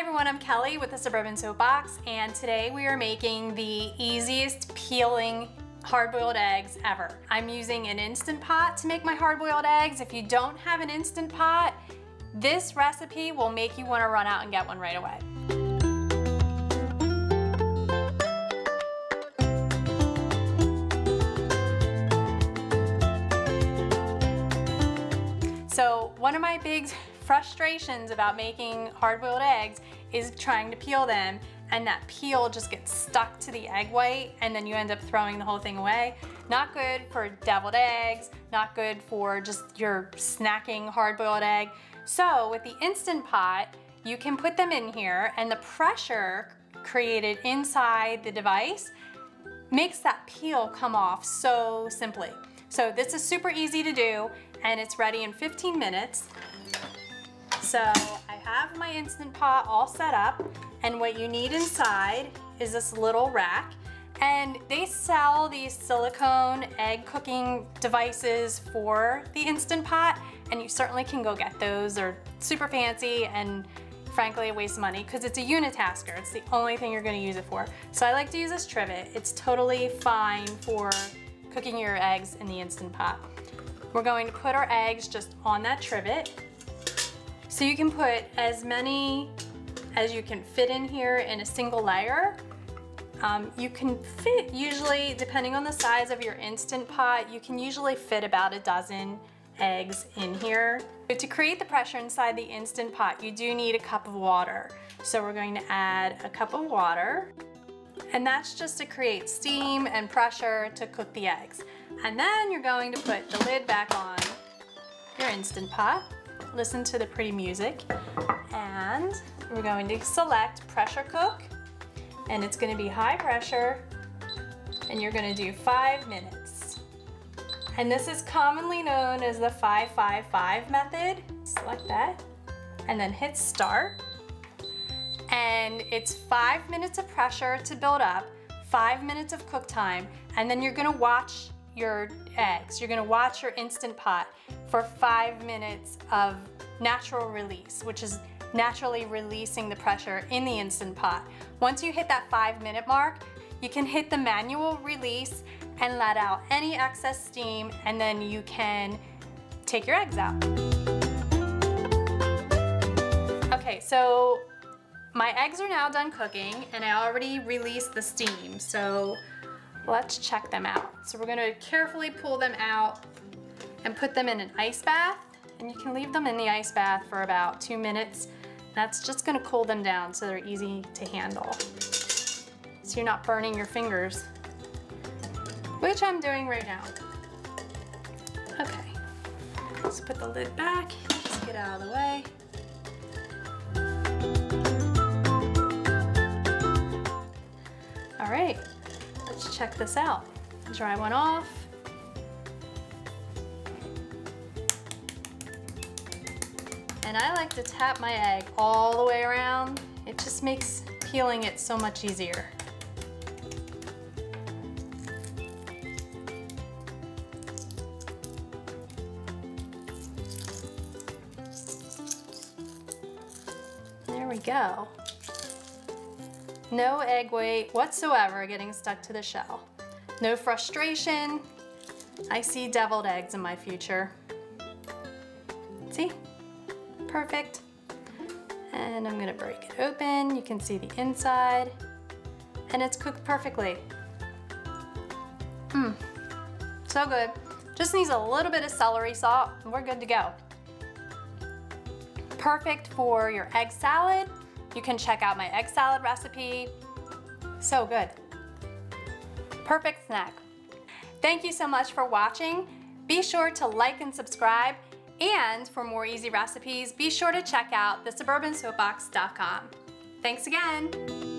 everyone, I'm Kelly with the Suburban Soapbox, and today we are making the easiest peeling hard-boiled eggs ever. I'm using an Instant Pot to make my hard-boiled eggs. If you don't have an Instant Pot, this recipe will make you want to run out and get one right away. So one of my big frustrations about making hard-boiled eggs is trying to peel them, and that peel just gets stuck to the egg white and then you end up throwing the whole thing away. Not good for deviled eggs, not good for just your snacking hard-boiled egg. So with the Instant Pot, you can put them in here, and the pressure created inside the device makes that peel come off so simply. So this is super easy to do, and it's ready in 15 minutes. So I have my Instant Pot all set up, and what you need inside is this little rack. And they sell these silicone egg cooking devices for the Instant Pot, and you certainly can go get those. They're super fancy and frankly a waste of money because it's a unitasker. It's the only thing you're going to use it for. So I like to use this trivet. It's totally fine for cooking your eggs in the Instant Pot. We're going to put our eggs just on that trivet. So you can put as many as you can fit in here in a single layer. You can fit, usually, depending on the size of your Instant Pot, you can usually fit about a dozen eggs in here. But to create the pressure inside the Instant Pot, you do need a cup of water. So we're going to add a cup of water, and that's just to create steam and pressure to cook the eggs. And then you're going to put the lid back on your Instant Pot. Listen to the pretty music, and we're going to select pressure cook, and it's going to be high pressure, and you're going to do 5 minutes. And this is commonly known as the 5-5-5 method. Select that and then hit start, and it's 5 minutes of pressure to build up, 5 minutes of cook time, and then you're going to watch your eggs. You're going to watch your Instant Pot for 5 minutes of natural release, which is naturally releasing the pressure in the Instant Pot. Once you hit that 5-minute mark, you can hit the manual release and let out any excess steam, and then you can take your eggs out. Okay, so my eggs are now done cooking, and I already released the steam, so let's check them out. So we're gonna carefully pull them out and put them in an ice bath, and you can leave them in the ice bath for about 2 minutes. That's just gonna cool them down so they're easy to handle. So you're not burning your fingers, which I'm doing right now. Okay, let's put the lid back, just get out of the way. All right, let's check this out. Dry one off. And I like to tap my egg all the way around. It just makes peeling it so much easier. There we go. No egg white whatsoever getting stuck to the shell. No frustration. I see deviled eggs in my future. See? Perfect. And I'm gonna break it open. You can see the inside, and it's cooked perfectly. So good. Just needs a little bit of celery salt, and we're good to go. Perfect for your egg salad. You can check out my egg salad recipe. So good. Perfect snack. Thank you so much for watching. Be sure to like and subscribe. And for more easy recipes, be sure to check out thesuburbansoapbox.com. Thanks again.